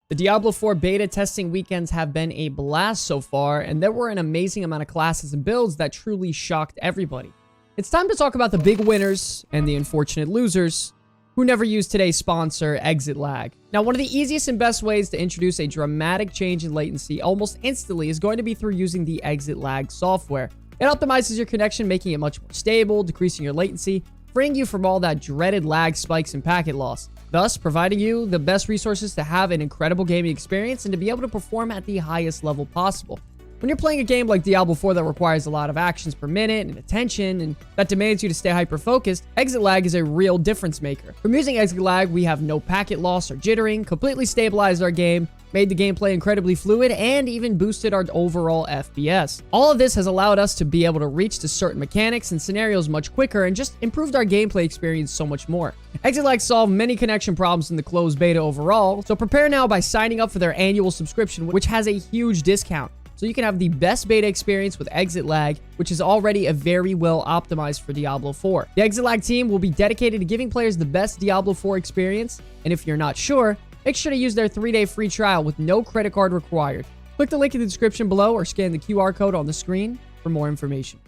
The Diablo 4 beta testing weekends have been a blast so far, and there were an amazing amount of classes and builds that truly shocked everybody. It's time to talk about the big winners and the unfortunate losers who never used today's sponsor, Exit Lag. Now, one of the easiest and best ways to introduce a dramatic change in latency almost instantly is going to be through using the Exit Lag software. It optimizes your connection, making it much more stable, decreasing your latency, freeing you from all that dreaded lag spikes and packet loss, thus providing you the best resources to have an incredible gaming experience and to be able to perform at the highest level possible. When you're playing a game like Diablo 4 that requires a lot of actions per minute and attention and that demands you to stay hyper-focused, Exit Lag is a real difference maker. From using Exit Lag, we have no packet loss or jittering, completely stabilized our game, made the gameplay incredibly fluid, and even boosted our overall FPS. All of this has allowed us to be able to reach to certain mechanics and scenarios much quicker and just improved our gameplay experience so much more. Exit Lag solved many connection problems in the closed beta overall, so prepare now by signing up for their annual subscription, which has a huge discount. So you can have the best beta experience with Exit Lag, which is already a very well optimized for Diablo 4. The Exit Lag team will be dedicated to giving players the best Diablo 4 experience, and if you're not sure, make sure to use their 3-day free trial with no credit card required. Click the link in the description below or scan the QR code on the screen for more information.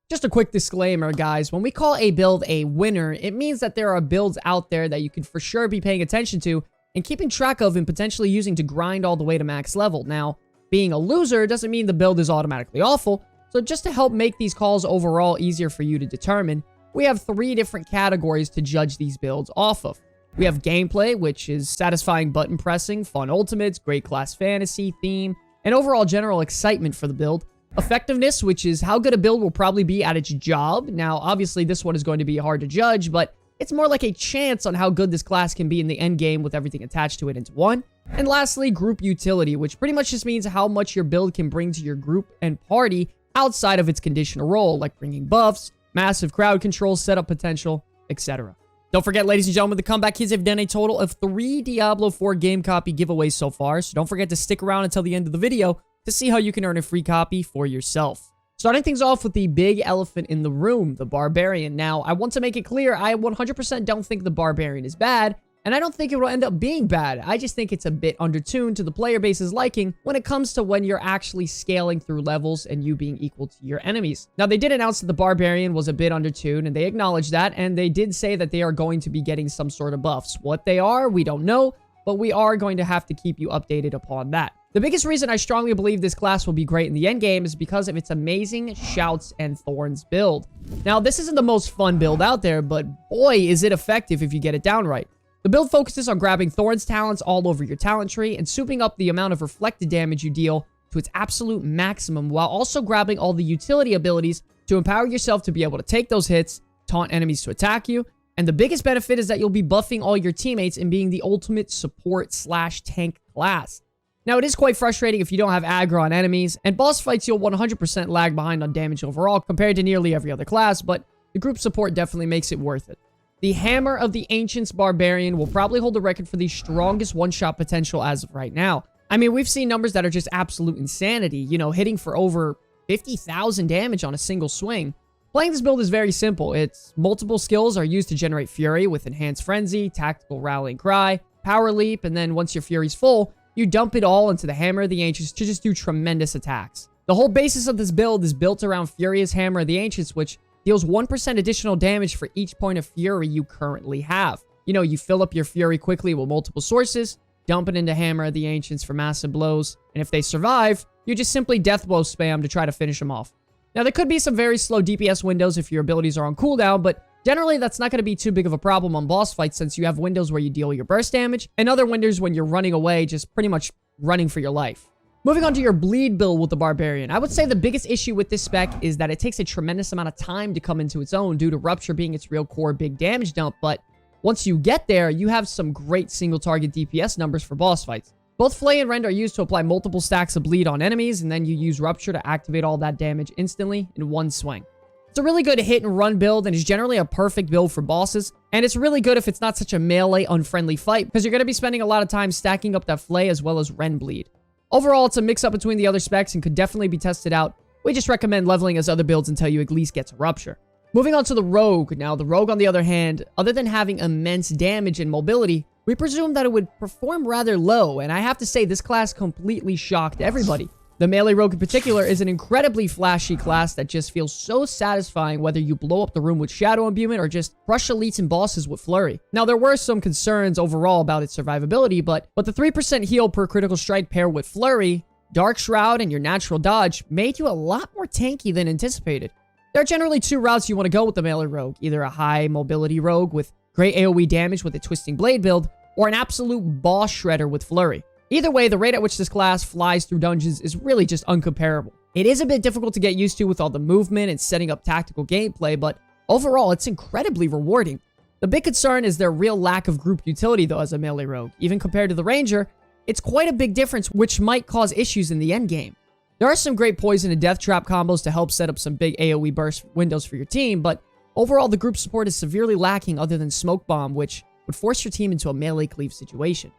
Just a quick disclaimer, guys. When we call a build a winner, it means that there are builds out there that you could for sure be paying attention to and keeping track of and potentially using to grind all the way to max level. Now, being a loser doesn't mean the build is automatically awful, so just to help make these calls overall easier for you to determine, we have 3 different categories to judge these builds off of. We have gameplay, which is satisfying button pressing, fun ultimates, great class fantasy, theme, and overall general excitement for the build. Effectiveness, which is how good a build will probably be at its job. Now, obviously, this one is going to be hard to judge, but it's more like a chance on how good this class can be in the end game with everything attached to it into one. And lastly, group utility, which pretty much just means how much your build can bring to your group and party outside of its conditional role, like bringing buffs, massive crowd control, setup potential, etc. Don't forget, ladies and gentlemen, the Comeback Kids have done a total of 3 Diablo 4 game copy giveaways so far, so don't forget to stick around until the end of the video to see how you can earn a free copy for yourself. Starting things off with the big elephant in the room, the Barbarian. Now, I want to make it clear, I 100% don't think the Barbarian is bad, and I don't think it will end up being bad. I just think it's a bit undertuned to the player base's liking when it comes to when you're actually scaling through levels and you being equal to your enemies. Now, they did announce that the Barbarian was a bit undertuned, and they acknowledged that, and they did say that they are going to be getting some sort of buffs. What they are, we don't know, but we are going to have to keep you updated upon that. The biggest reason I strongly believe this class will be great in the endgame is because of its amazing Shouts and Thorns build. Now, this isn't the most fun build out there, but boy, is it effective if you get it down right. The build focuses on grabbing Thorns talents all over your talent tree and souping up the amount of reflected damage you deal to its absolute maximum, while also grabbing all the utility abilities to empower yourself to be able to take those hits, taunt enemies to attack you, and the biggest benefit is that you'll be buffing all your teammates and being the ultimate support/tank class. Now, it is quite frustrating if you don't have aggro on enemies, and boss fights you'll 100% lag behind on damage overall compared to nearly every other class, but the group support definitely makes it worth it. The Hammer of the Ancients Barbarian will probably hold the record for the strongest one-shot potential as of right now. I mean, we've seen numbers that are just absolute insanity, you know, hitting for over 50,000 damage on a single swing. Playing this build is very simple. Its multiple skills are used to generate Fury with Enhanced Frenzy, Tactical Rallying Cry, Power Leap, and then once your Fury's full, you dump it all into the Hammer of the Ancients to just do tremendous attacks. The whole basis of this build is built around Furious Hammer of the Ancients, which deals 1% additional damage for each point of Fury you currently have. You know, you fill up your Fury quickly with multiple sources, dump it into Hammer of the Ancients for massive blows, and if they survive, you just simply death blow spam to try to finish them off. Now, there could be some very slow DPS windows if your abilities are on cooldown, but generally, that's not going to be too big of a problem on boss fights since you have windows where you deal your burst damage and other windows when you're running away, just pretty much running for your life. Moving on to your bleed build with the Barbarian. I would say the biggest issue with this spec is that it takes a tremendous amount of time to come into its own due to Rupture being its real core big damage dump, but once you get there, you have some great single target DPS numbers for boss fights. Both Flay and Rend are used to apply multiple stacks of bleed on enemies, and then you use Rupture to activate all that damage instantly in one swing. It's a really good hit and run build and is generally a perfect build for bosses. And it's really good if it's not such a melee unfriendly fight because you're going to be spending a lot of time stacking up that Flay as well as Rend Bleed. Overall, it's a mix up between the other specs and could definitely be tested out. We just recommend leveling as other builds until you at least get to Rupture. Moving on to the Rogue. Now, the Rogue, on the other hand, other than having immense damage and mobility, we presumed that it would perform rather low, and I have to say this class completely shocked everybody. The melee rogue in particular is an incredibly flashy class that just feels so satisfying whether you blow up the room with shadow imbuement or just crush elites and bosses with flurry. Now, there were some concerns overall about its survivability, but the 3% heal per critical strike paired with flurry, Dark Shroud, and your natural dodge made you a lot more tanky than anticipated. There are generally two routes you want to go with the melee rogue, either a high mobility rogue with great AoE damage with a twisting blade build, or an absolute boss shredder with flurry. Either way, the rate at which this class flies through dungeons is really just uncomparable. It is a bit difficult to get used to with all the movement and setting up tactical gameplay, but overall, it's incredibly rewarding. The big concern is their real lack of group utility, though, as a melee rogue. Even compared to the ranger, it's quite a big difference, which might cause issues in the endgame. There are some great poison and death trap combos to help set up some big AoE burst windows for your team, but overall, the group support is severely lacking other than Smoke Bomb, which would force your team into a melee cleave situation.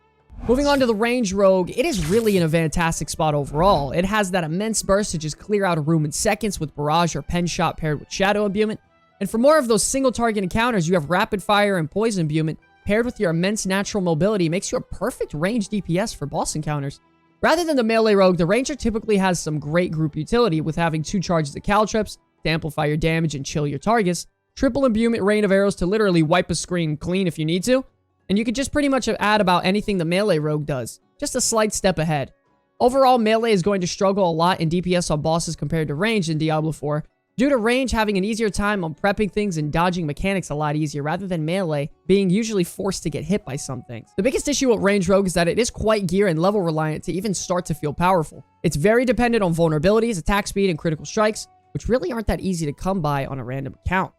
Moving on to the range rogue, it is really in a fantastic spot overall. It has that immense burst to just clear out a room in seconds with barrage or pen shot paired with shadow imbuement. And for more of those single target encounters, you have rapid fire and poison imbuement paired with your immense natural mobility makes you a perfect range DPS for boss encounters. Rather than the melee rogue, the ranger typically has some great group utility with having 2 charges of caltrips to amplify your damage and chill your targets, triple imbuement rain of arrows to literally wipe a screen clean if you need to, and you could just pretty much add about anything the melee rogue does, just a slight step ahead. Overall, melee is going to struggle a lot in DPS on bosses compared to range in Diablo 4, due to range having an easier time on prepping things and dodging mechanics a lot easier, rather than melee being usually forced to get hit by some things. The biggest issue with range rogue is that it is quite gear and level reliant to even start to feel powerful. It's very dependent on vulnerabilities, attack speed, and critical strikes, which really aren't that easy to come by on a random account.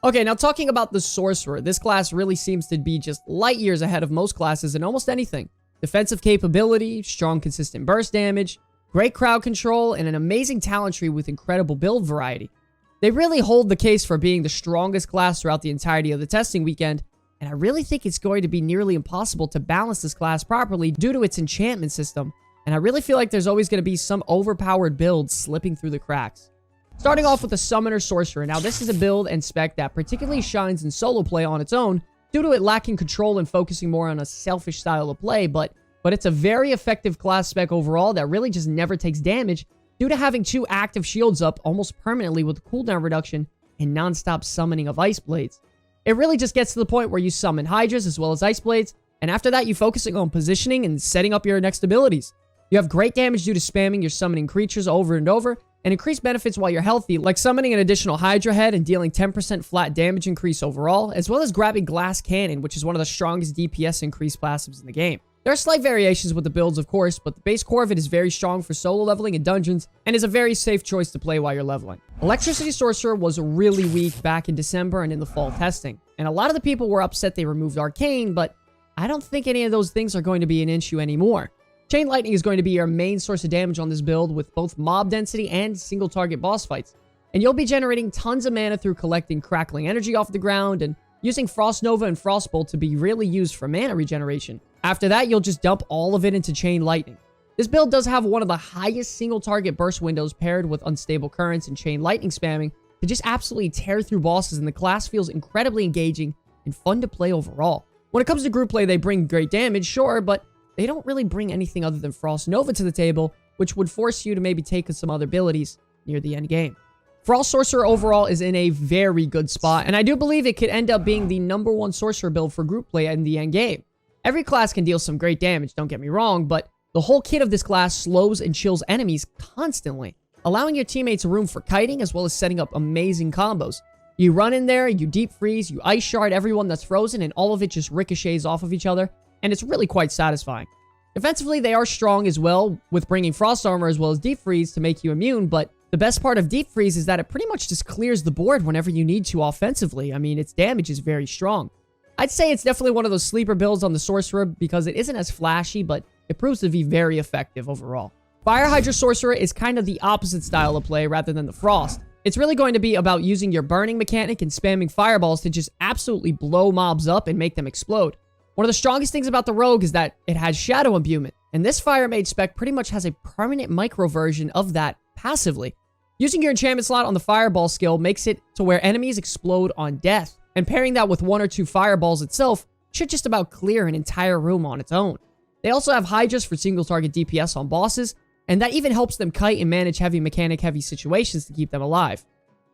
Okay, now talking about the Sorcerer, this class really seems to be just light years ahead of most classes in almost anything. Defensive capability, strong consistent burst damage, great crowd control, and an amazing talent tree with incredible build variety. They really hold the case for being the strongest class throughout the entirety of the testing weekend, and I really think it's going to be nearly impossible to balance this class properly due to its enchantment system, and I really feel like there's always going to be some overpowered builds slipping through the cracks. Starting off with the Summoner Sorcerer. Now, this is a build and spec that particularly shines in solo play on its own, due to it lacking control and focusing more on a selfish style of play, but it's a very effective class spec overall that really just never takes damage due to having 2 active shields up almost permanently with cooldown reduction and non-stop summoning of Ice Blades. It really just gets to the point where you summon Hydras as well as Ice Blades, and after that you focusing on positioning and setting up your next abilities. You have great damage due to spamming your summoning creatures over and over, and increased benefits while you're healthy, like summoning an additional Hydra head and dealing 10% flat damage increase overall, as well as grabbing Glass Cannon, which is one of the strongest DPS increase passives in the game. There are slight variations with the builds, of course, but the base core of it is very strong for solo leveling in dungeons, and is a very safe choice to play while you're leveling. Electricity Sorcerer was really weak back in December and in the fall testing, and a lot of the people were upset they removed Arcane, but I don't think any of those things are going to be an issue anymore. Chain Lightning is going to be your main source of damage on this build with both mob density and single target boss fights. And you'll be generating tons of mana through collecting crackling energy off the ground and using Frost Nova and Frostbolt to be really used for mana regeneration. After that, you'll just dump all of it into Chain Lightning. This build does have one of the highest single target burst windows paired with Unstable Currents and Chain Lightning spamming to just absolutely tear through bosses, and the class feels incredibly engaging and fun to play overall. When it comes to group play, they bring great damage, sure, but they don't really bring anything other than Frost Nova to the table, which would force you to maybe take some other abilities near the end game. Frost Sorcerer Overall is in a very good spot, and I do believe it could end up being the #1 Sorcerer build for group play in the end game. Every class can deal some great damage, don't get me wrong, but the whole kit of this class slows and chills enemies constantly, allowing your teammates room for kiting as well as setting up amazing combos. You run in there, you deep freeze, you ice shard everyone that's frozen, and all of it just ricochets off of each other, and it's really quite satisfying. Defensively, they are strong as well, with bringing Frost Armor as well as Deep Freeze to make you immune, but the best part of Deep Freeze is that it pretty much just clears the board whenever you need to offensively. I mean, its damage is very strong. I'd say it's definitely one of those sleeper builds on the Sorcerer because it isn't as flashy, but it proves to be very effective overall. Fire Hydra Sorcerer is kind of the opposite style of play rather than the Frost. It's really going to be about using your burning mechanic and spamming fireballs to just absolutely blow mobs up and make them explode. One of the strongest things about the Rogue is that it has Shadow Imbuement, and this Fire Mage spec pretty much has a permanent micro version of that passively. Using your enchantment slot on the Fireball skill makes it to where enemies explode on death, and pairing that with 1 or 2 fireballs itself should just about clear an entire room on its own. They also have Hydras for single target DPS on bosses, and that even helps them kite and manage heavy mechanic heavy situations to keep them alive.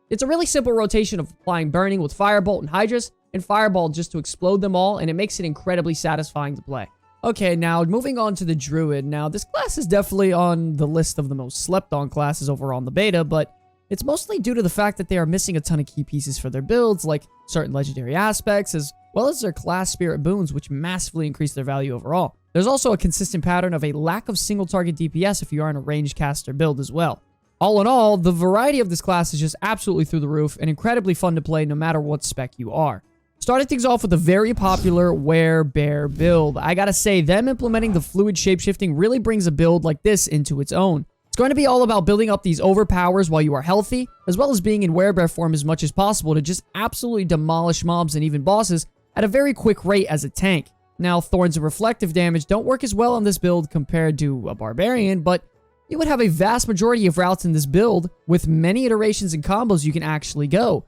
It's a really simple rotation of applying Burning with Firebolt and Hydras, and Fireball just to explode them all, and it makes it incredibly satisfying to play. Okay, now moving on to the Druid. Now, this class is definitely on the list of the most slept on classes overall in the beta, but it's mostly due to the fact that they are missing a ton of key pieces for their builds, like certain legendary aspects, as well as their class spirit boons, which massively increase their value overall. There's also a consistent pattern of a lack of single target DPS if you are in a ranged caster build as well. All in all, the variety of this class is just absolutely through the roof and incredibly fun to play no matter what spec you are. Starting things off with a very popular WearBear build. I gotta say, them implementing the fluid shapeshifting really brings a build like this into its own. It's going to be all about building up these overpowers while you are healthy, as well as being in WearBear form as much as possible to just absolutely demolish mobs and even bosses at a very quick rate as a tank. Now, Thorns and reflective damage don't work as well on this build compared to a Barbarian, but you would have a vast majority of routes in this build with many iterations and combos you can actually go.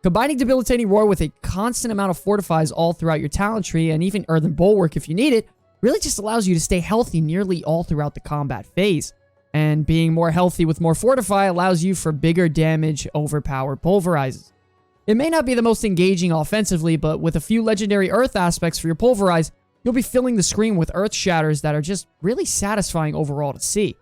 Combining Debilitating Roar with a constant amount of fortifies all throughout your talent tree and even Earthen Bulwark if you need it, really just allows you to stay healthy nearly all throughout the combat phase. And being more healthy with more fortify allows you for bigger damage, overpowered pulverizes. It may not be the most engaging offensively, but with a few legendary earth aspects for your pulverize, you'll be filling the screen with earth shatters that are just really satisfying overall to see.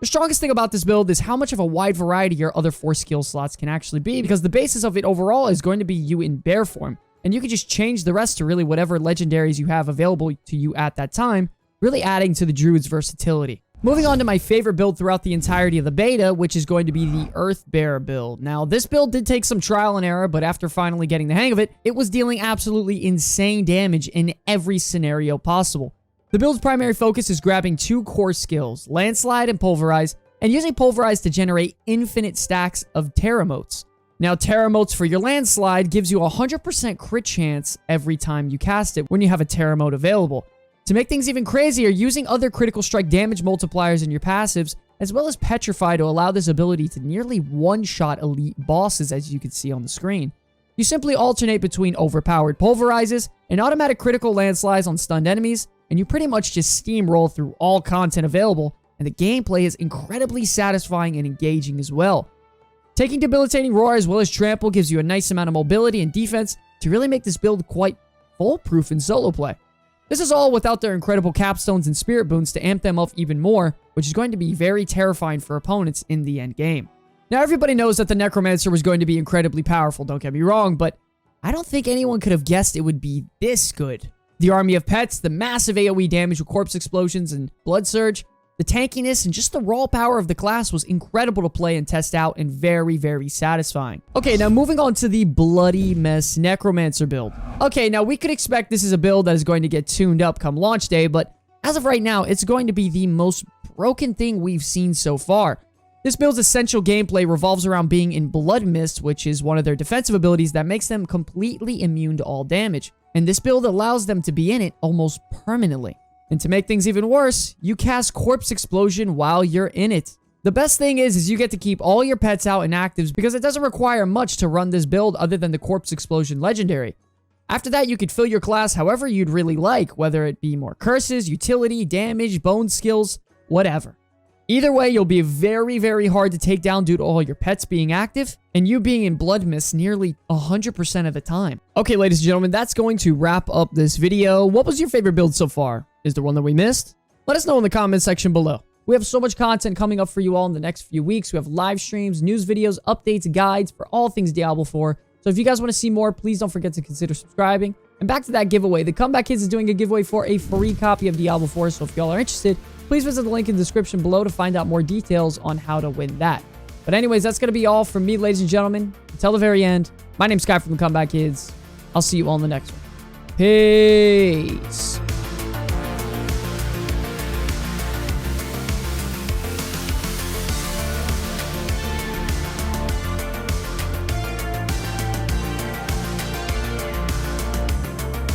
The strongest thing about this build is how much of a wide variety your other 4 skill slots can actually be, because the basis of it overall is going to be you in bear form, and you can just change the rest to really whatever legendaries you have available to you at that time, really adding to the Druid's versatility. Moving on to my favorite build throughout the entirety of the beta, which is going to be the EarthBear build. Now, this build did take some trial and error, but after finally getting the hang of it, it was dealing absolutely insane damage in every scenario possible. The build's primary focus is grabbing 2 core skills, Landslide and Pulverize, and using Pulverize to generate infinite stacks of Terra Motes. Now, Terra Motes for your Landslide gives you a 100% crit chance every time you cast it when you have a Terra Mote available. To make things even crazier, using other critical strike damage multipliers in your passives, as well as Petrify to allow this ability to nearly one-shot elite bosses, as you can see on the screen. You simply alternate between overpowered pulverizes and automatic critical landslides on stunned enemies, and you pretty much just steamroll through all content available, and the gameplay is incredibly satisfying and engaging as well. Taking Debilitating Roar as well as Trample gives you a nice amount of mobility and defense to really make this build quite foolproof in solo play. This is all without their incredible capstones and spirit boons to amp them up even more, which is going to be very terrifying for opponents in the end game. Now, everybody knows that the Necromancer was going to be incredibly powerful, don't get me wrong, but I don't think anyone could have guessed it would be this good. The army of pets, the massive AoE damage with corpse explosions and blood surge, the tankiness, and just the raw power of the class was incredible to play and test out and very, very satisfying. Okay, now moving on to the Bloody Mess Necromancer build. Okay, now we could expect this is a build that is going to get tuned up come launch day, but as of right now, it's going to be the most broken thing we've seen so far. This build's essential gameplay revolves around being in Blood Mist, which is one of their defensive abilities that makes them completely immune to all damage. And this build allows them to be in it almost permanently. And to make things even worse, you cast Corpse Explosion while you're in it. The best thing is you get to keep all your pets out and actives because it doesn't require much to run this build other than the Corpse Explosion legendary. After that, you could fill your class however you'd really like, whether it be more curses, utility, damage, bone skills, whatever. Either way, you'll be very, very hard to take down due to all your pets being active and you being in Blood Mist nearly 100% of the time. Okay, ladies and gentlemen, that's going to wrap up this video. What was your favorite build so far? Is there one that we missed? Let us know in the comment section below. We have so much content coming up for you all in the next few weeks. We have live streams, news videos, updates, guides for all things Diablo 4. So if you guys want to see more, please don't forget to consider subscribing. And back to that giveaway. The Comeback Kids is doing a giveaway for a free copy of Diablo 4. So if y'all are interested, please visit the link in the description below to find out more details on how to win that. But anyways, that's going to be all from me, ladies and gentlemen. Until the very end, my name's Sky from the Comeback Kids. I'll see you all in the next one. Peace.